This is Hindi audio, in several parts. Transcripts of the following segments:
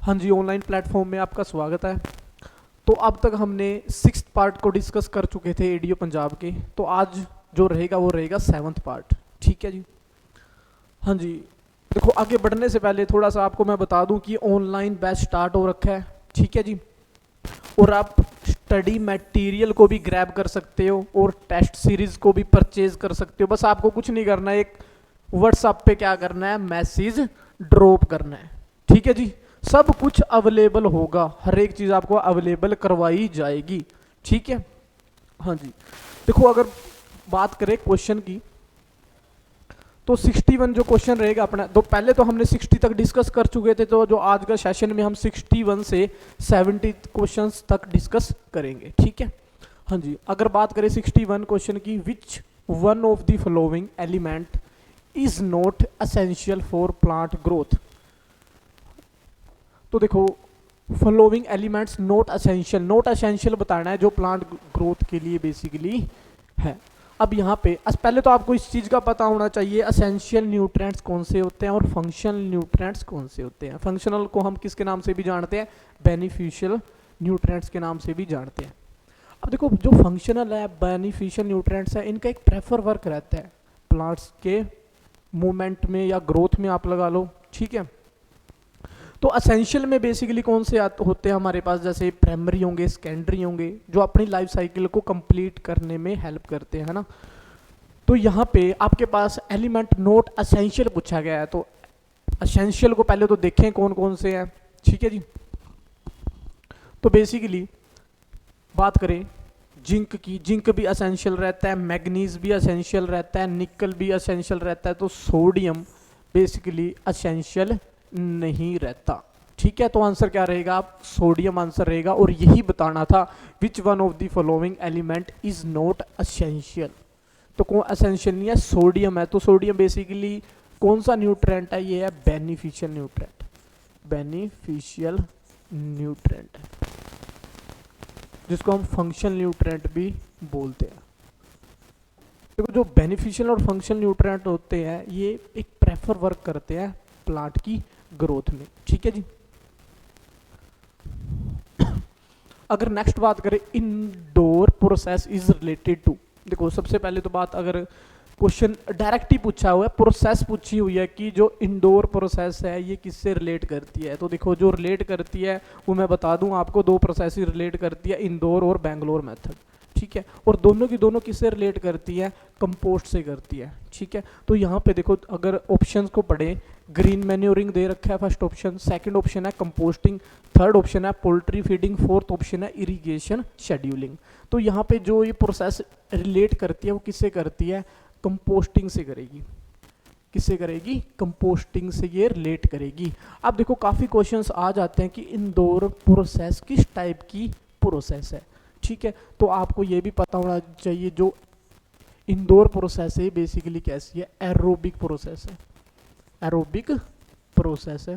हाँ जी, ऑनलाइन प्लेटफॉर्म में आपका स्वागत है। तो अब तक हमने 6th पार्ट को डिस्कस कर चुके थे एडीओ पंजाब के। तो आज जो रहेगा वो रहेगा 7th पार्ट। ठीक है जी। हाँ जी, देखो आगे बढ़ने से पहले थोड़ा सा आपको मैं बता दूं कि ऑनलाइन बैच स्टार्ट हो रखा है। ठीक है जी। और आप स्टडी मटेरियल को भी ग्रैब कर सकते हो और टेस्ट सीरीज को भी परचेज कर सकते हो। बस आपको कुछ नहीं करना है, एक व्हाट्सएप पे क्या करना है, मैसेज ड्रॉप करना है। ठीक है जी। सब कुछ अवेलेबल होगा, हर एक चीज आपको अवेलेबल करवाई जाएगी। ठीक है। हाँ जी, देखो अगर बात करें क्वेश्चन की तो 61 जो क्वेश्चन रहेगा अपना, तो पहले तो हमने 60 तक डिस्कस कर चुके थे। तो जो आज का सेशन में हम 61 से 70 क्वेश्चंस तक डिस्कस करेंगे। ठीक है। हाँ जी, अगर बात करें 61 क्वेश्चन की, विच one of the following element is not essential for plant growth. तो देखो फॉलोइंग एलिमेंट्स नॉट एसेंशियल बताना है जो प्लांट ग्रोथ के लिए बेसिकली है। अब यहाँ पे पहले तो आपको इस चीज का पता होना चाहिए एसेंशियल न्यूट्रिएंट्स कौन से होते हैं और फंक्शनल न्यूट्रिएंट्स कौन से होते हैं। फंक्शनल को हम किसके नाम से भी जानते हैं, बेनिफिशियल न्यूट्रिएंट्स के नाम से भी जानते हैं। अब देखो जो फंक्शनल है, बेनिफिशियल न्यूट्रिएंट्स है, इनका एक प्रेफर वर्क रहता है प्लांट्स के मूवमेंट में या ग्रोथ में, आप लगा लो। ठीक है। तो असेंशियल में बेसिकली कौन से होते हैं हमारे पास, जैसे प्राइमरी होंगे, सेकेंडरी होंगे, जो अपनी लाइफ साइकिल को कंप्लीट करने में हेल्प करते हैं, है ना। तो यहाँ पे आपके पास एलिमेंट नॉट असेंशियल पूछा गया है। तो असेंशियल को पहले तो देखें कौन कौन से हैं। ठीक है जी। तो बेसिकली बात करें जिंक की, जिंक भी असेंशियल रहता है, मैग्नीज भी असेंशियल रहता है, निकल भी असेंशियल रहता है। तो सोडियम बेसिकली असेंशियल नहीं रहता। ठीक है। तो आंसर क्या रहेगा, आप सोडियम आंसर रहेगा। और यही बताना था विच one of the following element is not essential. तो कौन असेंशियल नहीं है, सोडियम है। तो सोडियम बेसिकली कौन सा न्यूट्रिएंट है, ये है बेनिफिशियल न्यूट्रिएंट। बेनिफिशियल न्यूट्रिएंट जिसको हम फंक्शनल न्यूट्रिएंट भी बोलते हैं। देखो जो बेनिफिशियल और फंक्शनल न्यूट्रिएंट होते हैं ये एक प्रेफर वर्क करते हैं प्लांट की ग्रोथ में। ठीक है जी। अगर नेक्स्ट बात करें indoor process is related to, देखो सबसे पहले तो बात, अगर क्वेश्चन डायरेक्ट ही पूछा हुआ है, प्रोसेस पूछी हुई है कि जो इंडोर प्रोसेस है ये किससे रिलेट करती है। तो देखो जो रिलेट करती है वो मैं बता दूं आपको, दो प्रोसेस रिलेट करती है, इंदौर और बेंगलोर मेथड। ठीक है। और दोनों की दोनों किससे रिलेट करती है, कंपोस्ट से करती है। ठीक है। तो यहाँ पे देखो अगर ऑप्शंस को पढ़े, ग्रीन मैन्योरिंग दे रखा है फर्स्ट ऑप्शन, सेकंड ऑप्शन है कंपोस्टिंग, थर्ड ऑप्शन है पोल्ट्री फीडिंग, फोर्थ ऑप्शन है इरिगेशन शेड्यूलिंग। तो यहाँ पे जो ये प्रोसेस रिलेट करती है वो किससे करती है, कंपोस्टिंग से करेगी। किससे करेगी, कंपोस्टिंग से ये रिलेट करेगी। अब देखो काफ़ी क्वेश्चंस आ जाते हैं कि इंडोर प्रोसेस किस टाइप की प्रोसेस है। ठीक है। तो आपको ये भी पता होना चाहिए जो इंडोर प्रोसेस है बेसिकली कैसी है, एरोबिक प्रोसेस है। एरोबिक प्रोसेस है।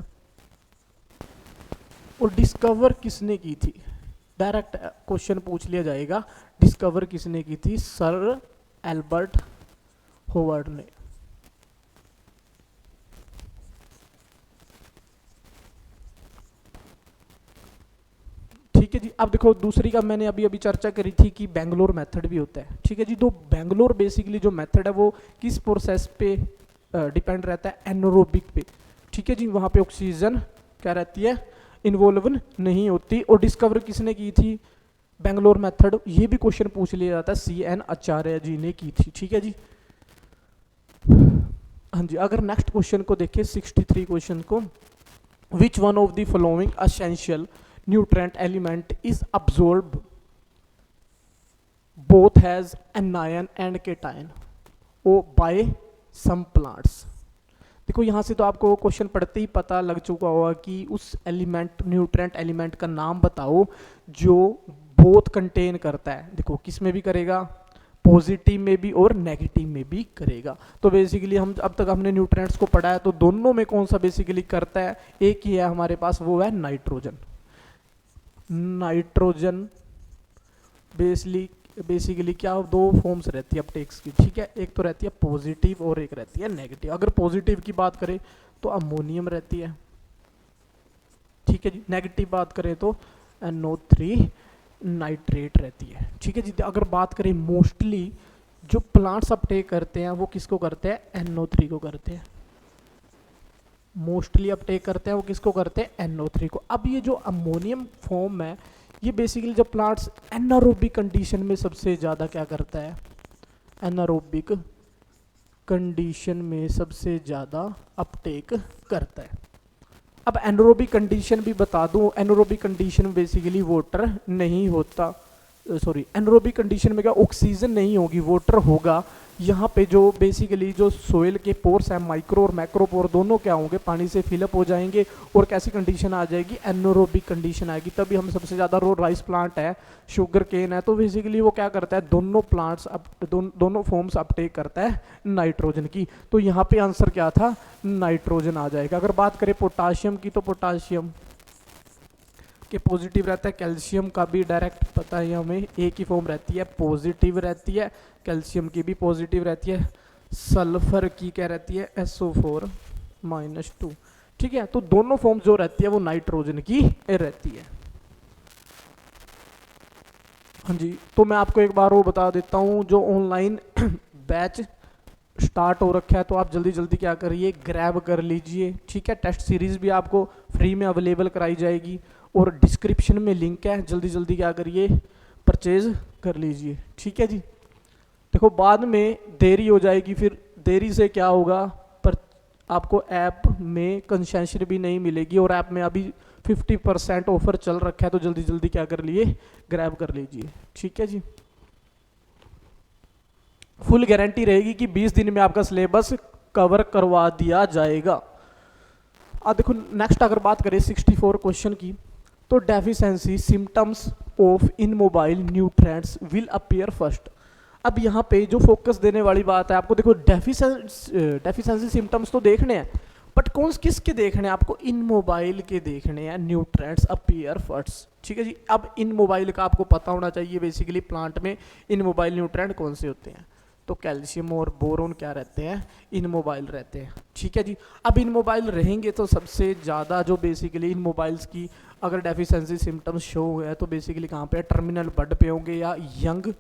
और डिस्कवर किसने की थी, डायरेक्ट क्वेश्चन पूछ लिया जाएगा, डिस्कवर किसने की थी, सर एल्बर्ट होवर्ड ने। ठीक है जी। अब देखो दूसरी का मैंने अभी अभी चर्चा करी थी कि बेंगलोर मेथड भी होता है। ठीक है जी। तो बेंगलोर बेसिकली जो मेथड है वो किस प्रोसेस पे डिपेंड रहता है, एनरोबिक पे। ठीक है जी। वहाँ पे ऑक्सीजन क्या रहती है, इन्वॉल्व नहीं होती। और डिस्कवर किसने की थी, बेंगलोर मेथड, ये भी क्वेश्चन पूछ लिया जाता है, CN आचार्य जी ने की थी। ठीक है जी। हाँ जी, अगर नेक्स्ट क्वेश्चन को देखें 63 क्वेश्चन को, which one of the following essential nutrient element is absorb both has anion and cation oh by some plants. देखो यहाँ से तो आपको क्वेश्चन पढ़ते ही पता लग चुका होगा कि उस एलिमेंट, न्यूट्रिएंट एलिमेंट का नाम बताओ जो बोथ कंटेन करता है। देखो किस में भी करेगा, पॉजिटिव में भी और नेगेटिव में भी करेगा। तो बेसिकली हम अब तक हमने न्यूट्रिएंट्स को पढ़ा है, तो दोनों में कौन सा बेसिकली करता है, एक ही है हमारे पास, वो है नाइट्रोजन। नाइट्रोजन बेसिकली क्या, दो फॉर्म्स रहती है अपटेक्स की। ठीक है। एक तो रहती है पॉजिटिव और एक रहती है नेगेटिव। अगर पॉजिटिव की बात करें तो अमोनियम रहती है। ठीक ठीक है जी। नेगेटिव बात करें तो NO3 नाइट्रेट रहती है, ठीक है जी। अगर बात करें मोस्टली जो प्लांट्स अपटेक करते हैं वो किसको करते हैं, NO3 को करते हैं। मोस्टली अपटेक करते हैं वो किसको करते हैं, NO3 को। अब ये जो अमोनियम फॉर्म है ये बेसिकली जब प्लांट्स एनारोबिक कंडीशन में सबसे ज़्यादा क्या करता है, एनारोबिक कंडीशन में सबसे ज़्यादा अपटेक करता है। अब एनारोबिक कंडीशन भी बता दूं, एनारोबिक कंडीशन में बेसिकली वाटर नहीं होता, सॉरी एनारोबिक कंडीशन में क्या ऑक्सीजन नहीं होगी, वाटर होगा। यहाँ पे जो बेसिकली जो सोइल के पोर्स हैं, माइक्रो और मैक्रो पोर दोनों क्या होंगे, पानी से फिलअप हो जाएंगे और कैसी कंडीशन आ जाएगी, एनारोबिक कंडीशन आएगी। तभी हम सबसे ज़्यादा राइस प्लांट है, शुगर केन है, तो बेसिकली वो क्या करता है, दोनों प्लांट्स दोनों फॉर्म्स अपटेक करता है नाइट्रोजन की। तो यहाँ पे आंसर क्या था, नाइट्रोजन आ जाएगा। अगर बात करें पोटाशियम की तो पोटाशियम के पॉजिटिव रहता है, कैल्शियम का भी डायरेक्ट पता है हमें, एक ही फॉर्म रहती है, पॉजिटिव रहती है, कैल्शियम की भी पॉजिटिव रहती है, सल्फर की क्या रहती है, SO4-2, ठीक है। तो दोनों फॉर्म जो रहती है वो नाइट्रोजन की रहती है। हाँ जी, तो मैं आपको एक बार वो बता देता हूँ, जो ऑनलाइन बैच स्टार्ट हो रखा है तो आप जल्दी जल्दी क्या करिए, ग्रैब कर लीजिए, ठीक है। टेस्ट सीरीज भी आपको फ्री में अवेलेबल कराई जाएगी और डिस्क्रिप्शन में लिंक है, जल्दी जल्दी क्या करिए, परचेज कर लीजिए, ठीक है जी। देखो बाद में देरी हो जाएगी, फिर देरी से क्या होगा, पर आपको ऐप में कंसेशन भी नहीं मिलेगी और ऐप में अभी 50% ऑफर चल रखा है, तो जल्दी जल्दी क्या कर लिए, ग्रैब कर लीजिए, ठीक है जी। फुल गारंटी रहेगी कि 20 दिन में आपका सिलेबस कवर करवा दिया जाएगा। अब देखो नेक्स्ट अगर बात करें 64 क्वेश्चन की, तो deficiency symptoms of immobile nutrients will appear first. अब यहाँ पे जो फोकस देने वाली बात है आपको, देखो डेफिशिएंसी सिम्टम्स तो देखने हैं, बट कौन किसके देखने हैं आपको, इनमोबाइल के देखने हैं, न्यूट्रिएंट्स अपीयर फर्स्ट, ठीक है जी। अब इनमोबाइल का आपको पता होना चाहिए, बेसिकली प्लांट में इनमोबाइल न्यूट्रिएंट कौन से होते हैं, तो कैल्शियम और बोरोन क्या रहते हैं, इनमोबाइल रहते हैं, ठीक है जी। अब इनमोबाइल रहेंगे तो सबसे ज़्यादा जो बेसिकली इनमोबाइल्स की अगर डेफिशिएंसी सिम्टम्स शो हुए हैं तो बेसिकली कहाँ पे, टर्मिनल बड पे होंगे, या यंग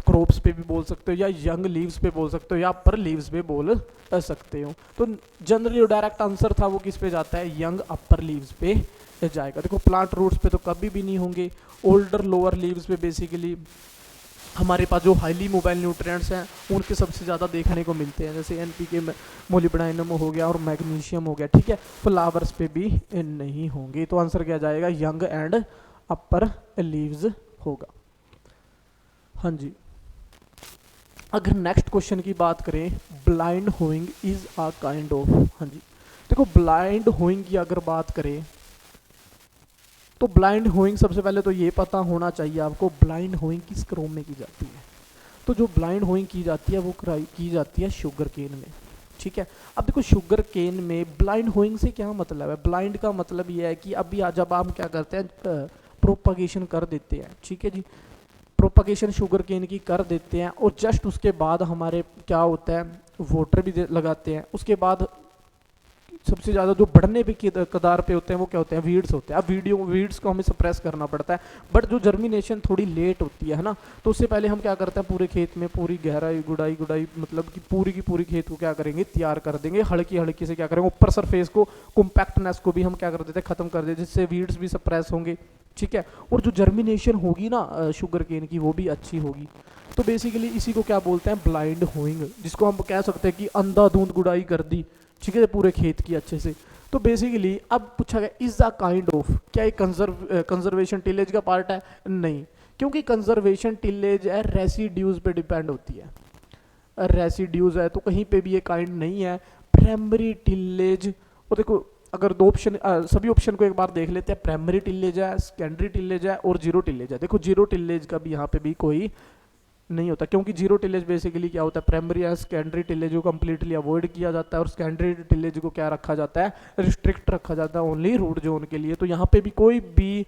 क्रॉप्स पे भी बोल सकते हो, या यंग लीव्स पे बोल सकते हो, या अपर लीव्स पे बोल सकते हो। तो जनरली जो डायरेक्ट आंसर था वो किस पे जाता है, यंग अपर लीव्स पे जाएगा। देखो प्लांट रूट्स पे तो कभी भी नहीं होंगे, ओल्डर लोअर लीव्स पे बेसिकली हमारे पास जो हाईली मोबाइल न्यूट्रिएंट्स हैं उनके सबसे ज़्यादा देखने को मिलते हैं, जैसे NPK, मोलिब्डेनम हो गया और मैग्नीशियम हो गया, ठीक है। फ्लावर्स पे भी नहीं होंगे, तो आंसर क्या जाएगा, यंग एंड अपर लीव्स होगा। हाँ जी, अगर नेक्स्ट क्वेश्चन की बात करें, blind hoeing is a kind of, हाँ जी देखो ब्लाइंड होइंग की अगर बात करें तो ब्लाइंड होइंग सबसे पहले तो ये पता होना चाहिए आपको, ब्लाइंड होइंग किस क्रॉप में की जाती है। तो जो ब्लाइंड होइंग की जाती है वो की जाती है शुगर केन में, ठीक है। अब देखो शुगर केन में ब्लाइंड होइंग से क्या मतलब है, ब्लाइंड का मतलब ये है कि अभी जब आप क्या करते हैं, प्रोपगेशन कर देते हैं, ठीक है जी, प्रोपगेशन शुगर केन की कर देते हैं और जस्ट उसके बाद हमारे क्या होता है, वाटर भी लगाते हैं, उसके बाद सबसे ज़्यादा जो बढ़ने पे कदार पे होते हैं वो क्या होते हैं, वीड्स होते हैं। अब वीड्स को हमें सप्रेस करना पड़ता है, बट जो जर्मिनेशन थोड़ी लेट होती है ना, तो उससे पहले हम क्या करते हैं, पूरे खेत में पूरी गहराई गुड़ाई मतलब कि पूरी की पूरी खेत को क्या करेंगे, तैयार कर देंगे, हल्की से क्या करेंगे, ऊपर सरफेस को कॉम्पैक्टनेस को भी हम क्या कर देते हैं, खत्म कर देते हैं, जिससे वीड्स भी सप्रेस होंगे, ठीक है। और जो जर्मिनेशन होगी ना शुगर केन की वो भी अच्छी होगी। तो बेसिकली इसी को क्या बोलते हैं, ब्लाइंड होइंग, जिसको हम कह सकते हैं कि अंधाधुंध गुड़ाई कर दी, ठीक है, पूरे खेत की अच्छे से। तो बेसिकली अब पूछा गया इज द काइंड ऑफ, क्या ये कंजर्वेशन टिलेज का पार्ट है, नहीं, क्योंकि कंजर्वेशन टिलेज है रेसिड्यूज पे डिपेंड होती है, रेसिड्यूज है तो कहीं पे भी ये काइंड नहीं है। प्राइमरी टिलेज, और देखो अगर दो ऑप्शन, सभी ऑप्शन को एक बार देख लेते हैं, प्राइमरी टिलेज है, सेकेंडरी टिलेज है और जीरो टिलेज है। देखो जीरो टिलेज का भी यहाँ पे भी कोई नहीं होता, क्योंकि जीरो टिलेज बेसिकली क्या होता है, प्राइमरी या सेकेंडरी टिलेज को कम्प्लीटली अवॉइड किया जाता है और सेकेंडरी टिलेज को क्या रखा जाता है, रिस्ट्रिक्ट रखा जाता है ओनली रूट जोन के लिए। तो यहाँ पे भी कोई भी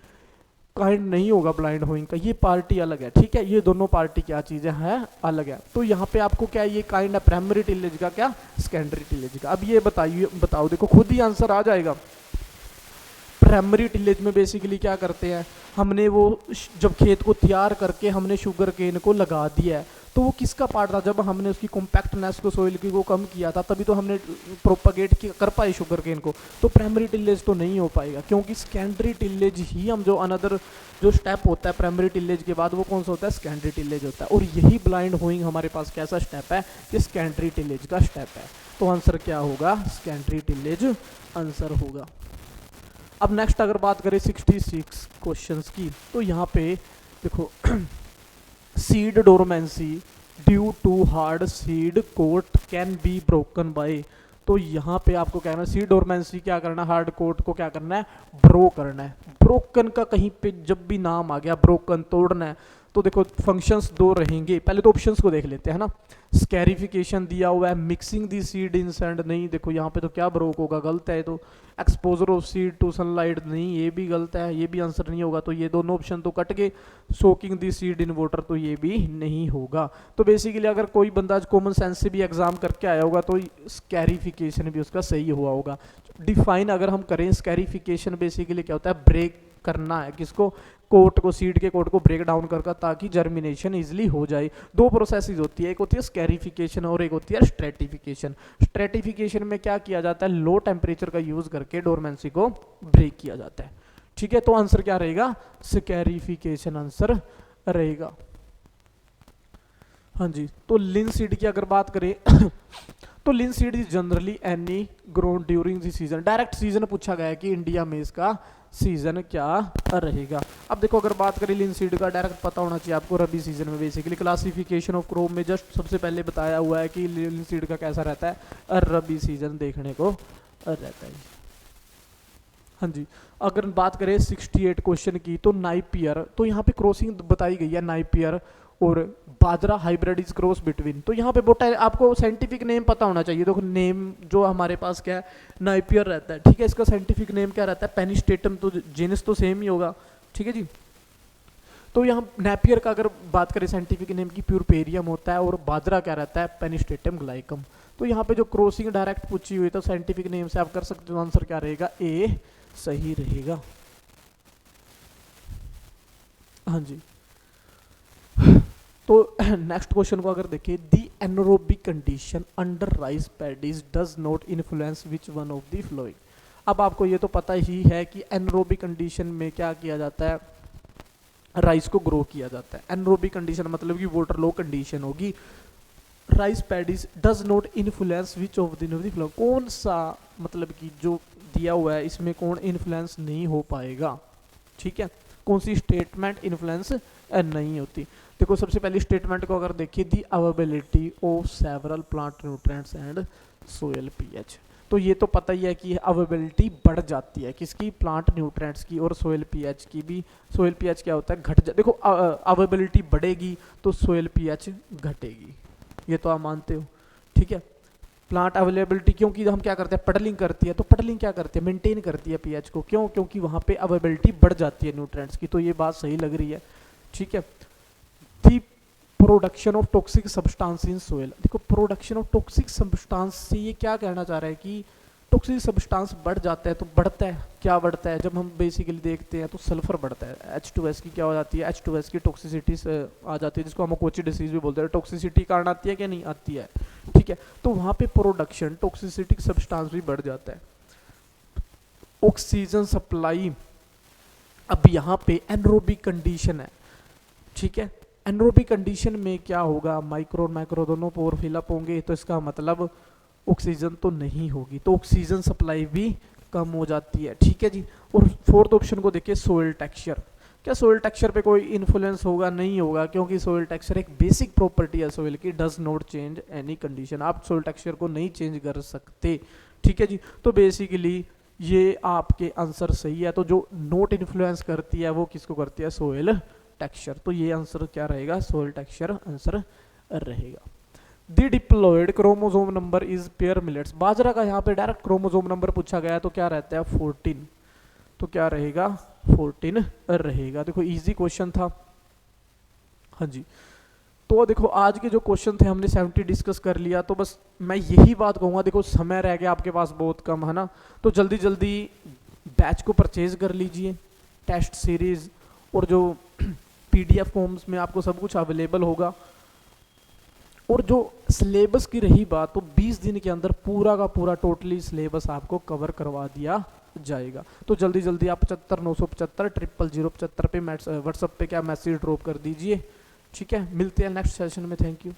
काइंड नहीं होगा ब्लाइंड होइंग का, ये पार्टी अलग है, ठीक है, ये दोनों पार्टी क्या चीज़ें हैं, अलग है। तो यहाँ पे आपको क्या ये काइंड है, प्राइमरी टिलेज का क्या, सेकेंडरी टिलेज का। अब ये बताओ, देखो खुद ही आंसर आ जाएगा। प्राइमरी टिलेज में बेसिकली क्या करते हैं, हमने वो जब खेत को तैयार करके हमने शुगर केन को लगा दिया है, तो वो किसका पार्ट था, जब हमने उसकी कॉम्पैक्टनेस को सोइल की को कम किया था तभी तो हमने प्रोपगेट कर पाए शुगर केन को। तो प्राइमरी टिलेज तो नहीं हो पाएगा, क्योंकि सेकेंडरी टिलेज ही हम जो अनदर जो स्टेप होता है प्राइमरी टिलेज के बाद वो कौन सा होता है, सेकेंडरी टिलेज होता है। और यही ब्लाइंड होइंग हमारे पास कैसा स्टेप है, ये सेकेंडरी टिलेज का स्टेप है। तो आंसर क्या होगा, सेकेंडरी टिलेज आंसर होगा। अब नेक्स्ट अगर बात करें 66 क्वेश्चंस की, तो यहाँ पे देखो seed dormancy due to hard seed coat can be broken by. तो यहाँ पे आपको क्या करना है, सीड डोरमेंसी क्या करना है, हार्ड कोट को क्या करना है, ब्रो करना है। ब्रोकन का कहीं पे जब भी नाम आ गया, ब्रोकन तोड़ना है, तो देखो फंक्शंस दो रहेंगे। पहले तो ऑप्शंस को देख लेते हैं ना। स्कैरिफिकेशन दिया हुआ है, mixing the seed in sand नहीं, देखो यहाँ पे तो क्या ब्रोक होगा, गलत है। तो exposure of seed to sunlight नहीं, ये भी गलत है, ये भी आंसर नहीं होगा। तो ये दोनों ऑप्शन तो कट गए। Soaking the seed in water, तो ये भी नहीं होगा। तो बेसिकली अगर कोई बंदा कॉमन सेंस से भी एग्जाम करके आया होगा तो स्कैरिफिकेशन भी उसका सही हुआ होगा। डिफाइन अगर हम करें, स्कैरिफिकेशन बेसिकली क्या होता है, ब्रेक करना है किसको, कोट को, सीड के कोट को ब्रेक डाउन करके ताकि जर्मिनेशन इजीली हो जाए। दो प्रोसेसेस होती है, एक होती है स्कैरिफिकेशन और एक होती है स्ट्रेटिफिकेशन। स्ट्रेटिफिकेशन में क्या किया जाता है, लो टेम्परेचर का यूज करके डोरमेंसी को ब्रेक किया जाता है। ठीक है, तो आंसर क्या रहेगा, स्कैरिफिकेशन आंसर रहेगा। हाँ जी, तो लिनसीड की अगर बात करें तो linseed is generally any grown during the season. Direct season पूछा गया है कि इंडिया में इसका सीजन क्या रहेगा। अब देखो अगर बात करें लिनसीड का, डायरेक्ट पता होना चाहिए आपको, रबी सीजन में बेसिकली क्लासिफिकेशन ऑफ क्रॉप में जस्ट सबसे पहले बताया हुआ है कि लिनसीड का कैसा रहता है, रबी सीजन देखने को रहता है। हाँ जी, अगर बात करें 68 क्वेश्चन की, तो नाइपियर, तो यहाँ पे क्रॉसिंग बताई गई है, नाइपियर और बाजरा हाइब्रिड इज क्रॉस बिटवीन। तो यहाँ पे बोटा आपको साइंटिफिक नेम पता होना चाहिए। देखो नेम जो हमारे पास क्या है, नाइपियर रहता है, ठीक है। इसका साइंटिफिक नेम क्या रहता है, पेनिस्टेटम, तो जेनस तो सेम ही होगा, ठीक है जी। तो यहाँ नैपियर का अगर बात करें साइंटिफिक नेम की, प्यूरपेरियम होता है, और बाजरा क्या रहता है, पेनिस्टेटम ग्लाइकम। तो यहाँ पे जो क्रॉसिंग डायरेक्ट पूछी हुई, तो साइंटिफिक नेम से आप कर सकते हो, आंसर क्या रहेगा, ए सही रहेगा। हाँ जी, तो नेक्स्ट क्वेश्चन को अगर देखें, the anaerobic condition under rice paddies does not influence which one of the following. अब आपको ये तो पता ही है कि एनरोबिक कंडीशन में क्या किया जाता है, राइस को ग्रो किया जाता है। एनरोबिक कंडीशन मतलब कि वाटर लो कंडीशन होगी। Rice paddies does not influence which of the flowing, कौन सा मतलब कि जो दिया हुआ है इसमें कौन इन्फ्लुएंस नहीं हो पाएगा, ठीक है। कौन सी स्टेटमेंट इन्फ्लुएंस नहीं होती। देखो सबसे पहली स्टेटमेंट को अगर देखिए, the availability of several plant nutrients and soil pH, तो ये तो पता ही है कि अवेलेबिलिटी बढ़ जाती है किसकी, प्लांट न्यूट्रिएंट्स की, और सोयल पीएच की भी। सोयल पीएच क्या होता है, घट देखो अवेलेबिलिटी बढ़ेगी तो सोयल पीएच घटेगी, ये तो आप मानते हो, ठीक है। प्लांट अवेलेबिलिटी, क्योंकि हम क्या करते हैं, पडलिंग करती है, तो पडलिंग क्या करती है, मेंटेन करती है पीएच को, क्यों, क्योंकि वहां पे अवेलेबिलिटी बढ़ जाती है न्यूट्रिएंट्स की। तो ये बात सही लग रही है, ठीक है। The production of toxic substance in soil, देखो प्रोडक्शन ऑफ टॉक्सिक सब्सटेंस से ये क्या कहना चाह रहा है कि टॉक्सिक सब्सटेंस बढ़ जाता है। तो बढ़ता है, क्या बढ़ता है, जब हम बेसिकली देखते हैं तो सल्फर बढ़ता है। H2S की क्या हो जाती है, H2S की टॉक्सिसिटी आ जाती है, जिसको हम कोची डिसीज भी बोलते हैं। टॉक्सिसिटी कारण आती है क्या, नहीं आती है, ठीक है। तो वहां पे प्रोडक्शन टॉक्सिसिटिक सब्सटेंस भी बढ़ जाता है। ऑक्सीजन सप्लाई, अब यहाँ पे एनरोबिक कंडीशन है, ठीक है। एनरोबिक कंडीशन में क्या होगा, माइक्रो और मैक्रो दोनों पोर फिलअप होंगे, तो इसका मतलब ऑक्सीजन तो नहीं होगी, तो ऑक्सीजन सप्लाई भी कम हो जाती है, ठीक है जी। और फोर्थ ऑप्शन को देखिए, सोइल टेक्सचर, क्या सोइल टेक्सचर पे कोई इन्फ्लुएंस होगा, नहीं होगा, क्योंकि सोइल टेक्सचर एक बेसिक प्रॉपर्टी है सोइल की, does not change any condition, आप सोइल टेक्सचर को नहीं चेंज कर सकते, ठीक है जी। तो बेसिकली ये आपके आंसर सही है। तो जो नोट इन्फ्लुएंस करती है वो किसको करती है, सोइल टेक्सचर। तो ये आंसर क्या रहेगा, सोइल टेक्सचर आंसर रहेगा। The diploid chromosome number is pearl millets, बाजरा का यहाँ पे डायरेक्ट क्रोमोसोम नंबर पूछा गया है, तो क्या रहता है 14, तो क्या रहेगा 14 रहेगा। देखो इजी क्वेश्चन था, हाँ जी। तो देखो आज के जो क्वेश्चन थे हमने 70 डिस्कस कर लिया। तो बस मैं यही बात कहूँगा, देखो समय रह गया आपके पास बहुत कम, है ना, तो जल्दी जल्दी बैच को परचेज कर लीजिए, टेस्ट सीरीज और जो पीडीएफ फॉर्म्स में आपको सब कुछ अवेलेबल होगा। और जो सिलेबस की रही बात, तो 20 दिन के अंदर पूरा का पूरा टोटली सिलेबस आपको कवर करवा दिया जाएगा। तो जल्दी जल्दी आप 75 975 000 075 पे व्हाट्सएप पे क्या मैसेज ड्रॉप कर दीजिए। ठीक है, मिलते हैं नेक्स्ट सेशन में। Thank you.